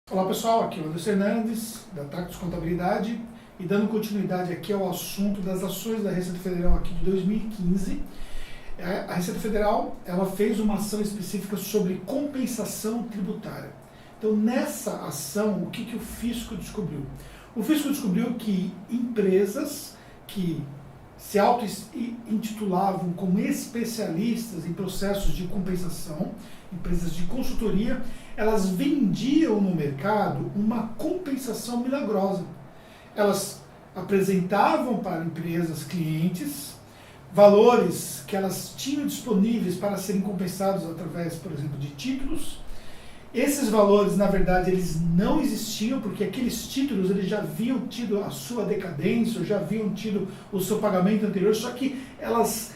Olá pessoal, aqui é o Anderson Hernandes, da Tactus Contabilidade, e dando continuidade aqui ao assunto das ações da Receita Federal aqui de 2015. A Receita Federal ela fez uma ação específica sobre compensação tributária. Então nessa ação, o que o Fisco descobriu? O Fisco descobriu que empresas que se auto-intitulavam como especialistas em processos de compensação, empresas de consultoria, elas vendiam no mercado uma compensação milagrosa. Elas apresentavam para empresas, clientes, valores que elas tinham disponíveis para serem compensados através, por exemplo, de títulos. Esses valores, na verdade, eles não existiam, porque aqueles títulos eles já haviam tido a sua decadência, já haviam tido o seu pagamento anterior, só que elas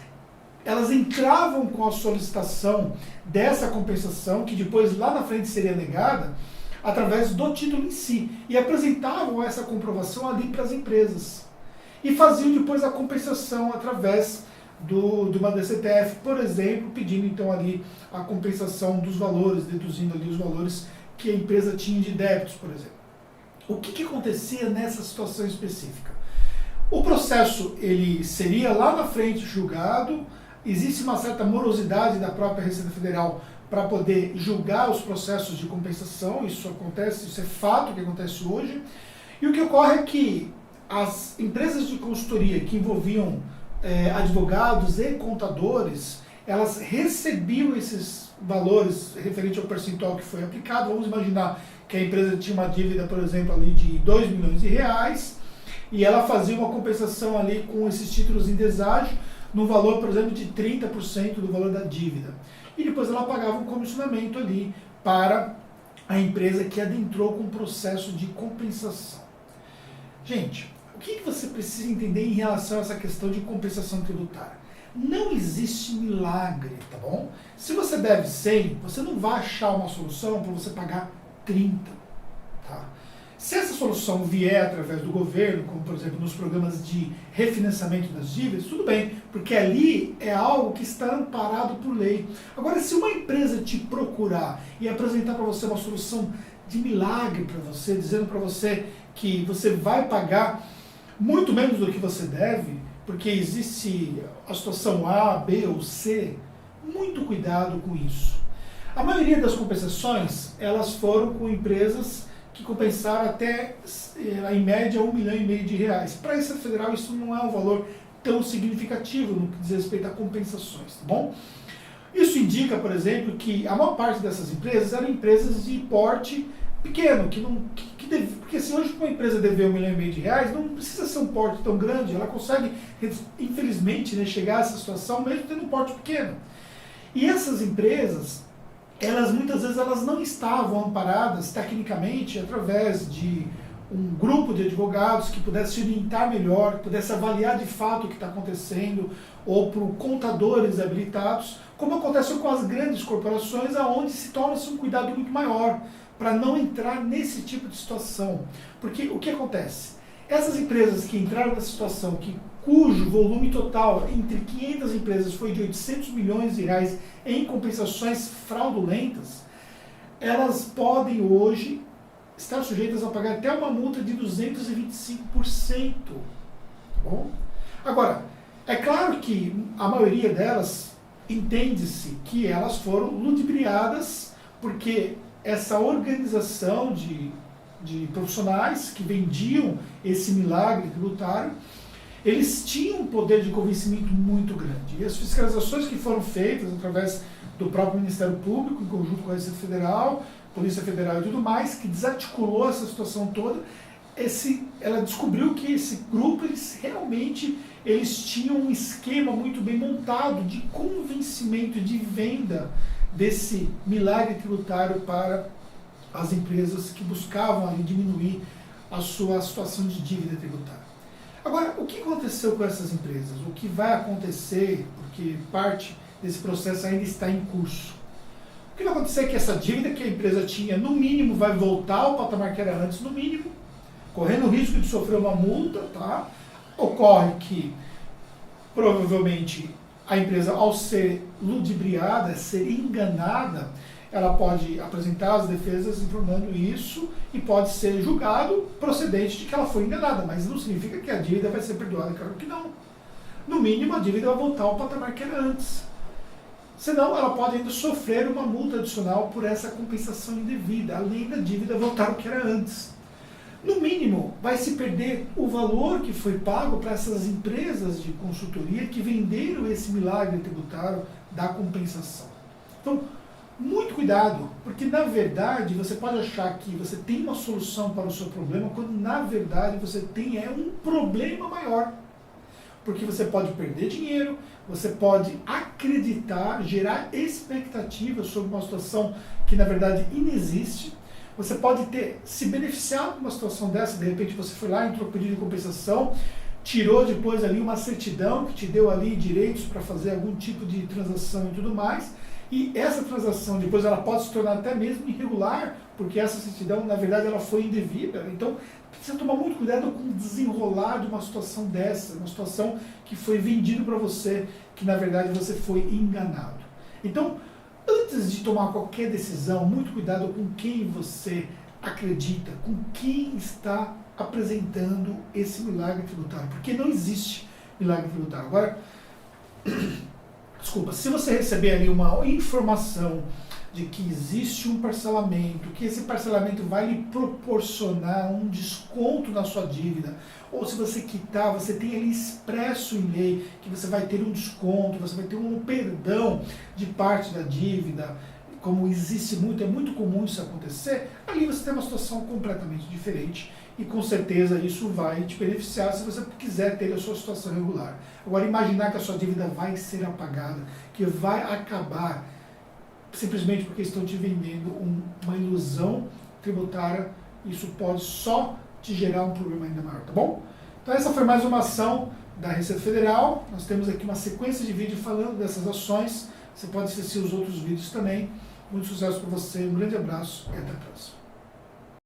entravam com a solicitação dessa compensação, que depois lá na frente seria negada, através do título em si, e apresentavam essa comprovação ali para as empresas. E faziam depois a compensação através de uma DCTF, por exemplo, pedindo então ali a compensação dos valores, deduzindo ali os valores que a empresa tinha de débitos, por exemplo. O que acontecia nessa situação específica? O processo ele seria lá na frente julgado, existe uma certa morosidade da própria Receita Federal para poder julgar os processos de compensação, isso acontece, isso é fato que acontece hoje, e o que ocorre é que as empresas de consultoria que envolviam advogados e contadores, elas recebiam esses valores referente ao percentual que foi aplicado. Vamos imaginar que a empresa tinha uma dívida, por exemplo, ali de 2 milhões de reais, e ela fazia uma compensação ali com esses títulos em deságio, no valor, por exemplo, de 30% do valor da dívida. E depois ela pagava um comissionamento ali para a empresa que adentrou com o processo de compensação. Gente, o que você precisa entender em relação a essa questão de compensação tributária? Não existe milagre, tá bom? Se você deve 100, você não vai achar uma solução para você pagar 30, tá? Se essa solução vier através do governo, como por exemplo nos programas de refinanciamento das dívidas, tudo bem, porque ali é algo que está amparado por lei. Agora, se uma empresa te procurar e apresentar para você uma solução de milagre para você, dizendo para você que você vai pagar muito menos do que você deve, porque existe a situação A, B ou C, muito cuidado com isso. A maioria das compensações, elas foram com empresas que compensaram até, em média, 1,5 milhão de reais. Para a Receita Federal, isso não é um valor tão significativo no que diz respeito a compensações, tá bom? Isso indica, por exemplo, que a maior parte dessas empresas eram empresas de porte pequeno, porque se hoje uma empresa dever 1,5 milhão de reais, não precisa ser um porte tão grande, ela consegue, infelizmente, chegar a essa situação mesmo tendo um porte pequeno. E essas empresas, elas muitas vezes elas não estavam amparadas tecnicamente através de um grupo de advogados que pudesse orientar melhor, que pudesse avaliar de fato o que está acontecendo, ou por contadores habilitados, como acontece com as grandes corporações, aonde se torna-se um cuidado muito maior para não entrar nesse tipo de situação. Porque o que acontece? Essas empresas que entraram nessa situação, cujo volume total entre 500 empresas foi de 800 milhões de reais em compensações fraudulentas, elas podem hoje estar sujeitas a pagar até uma multa de 225%. Tá bom? Agora, é claro que a maioria delas entende-se que elas foram ludibriadas porque essa organização de profissionais que vendiam esse milagre tributário, eles tinham um poder de convencimento muito grande. E as fiscalizações que foram feitas através do próprio Ministério Público, em conjunto com a Receita Federal, Polícia Federal e tudo mais, que desarticulou essa situação toda, ela descobriu que esse grupo, eles tinham um esquema muito bem montado de convencimento, de venda desse milagre tributário para as empresas que buscavam ali diminuir a sua situação de dívida tributária. Agora, o que aconteceu com essas empresas? O que vai acontecer, porque parte desse processo ainda está em curso. O que vai acontecer é que essa dívida que a empresa tinha, no mínimo, vai voltar ao patamar que era antes, no mínimo, correndo o risco de sofrer uma multa, tá? Ocorre que, provavelmente, a empresa, ao ser ludibriada, ser enganada, ela pode apresentar as defesas informando isso e pode ser julgado procedente de que ela foi enganada, mas não significa que a dívida vai ser perdoada, claro que não. No mínimo, a dívida vai voltar ao patamar que era antes. Senão, ela pode ainda sofrer uma multa adicional por essa compensação indevida, além da dívida voltar ao que era antes. No mínimo, vai se perder o valor que foi pago para essas empresas de consultoria que venderam esse milagre tributário da compensação. Então, muito cuidado, porque na verdade você pode achar que você tem uma solução para o seu problema, quando na verdade você tem um problema maior. Porque você pode perder dinheiro, você pode acreditar, gerar expectativas sobre uma situação que na verdade inexiste. Você pode ter se beneficiado de uma situação dessa, de repente você foi lá, entrou pedido de compensação, tirou depois ali uma certidão que te deu ali direitos para fazer algum tipo de transação e tudo mais, e essa transação depois ela pode se tornar até mesmo irregular, porque essa certidão na verdade ela foi indevida. Então precisa tomar muito cuidado com o desenrolar de uma situação dessa, uma situação que foi vendida para você, que na verdade você foi enganado. Então, antes de tomar qualquer decisão, muito cuidado com quem você acredita, com quem está apresentando esse milagre tributário, porque não existe milagre tributário. Agora, desculpa, se você receber ali uma informação de que existe um parcelamento, que esse parcelamento vai lhe proporcionar um desconto na sua dívida, ou se você quitar, você tem ali expresso em lei que você vai ter um desconto, você vai ter um perdão de parte da dívida, como existe muito, é muito comum isso acontecer, ali você tem uma situação completamente diferente e com certeza isso vai te beneficiar se você quiser ter a sua situação regular. Agora, imaginar que a sua dívida vai ser apagada, que vai acabar simplesmente porque estão te vendendo uma ilusão tributária, isso pode só te gerar um problema ainda maior, tá bom? Então essa foi mais uma ação da Receita Federal. Nós temos aqui uma sequência de vídeos falando dessas ações. Você pode assistir os outros vídeos também. Muito sucesso para você, um grande abraço e até a próxima.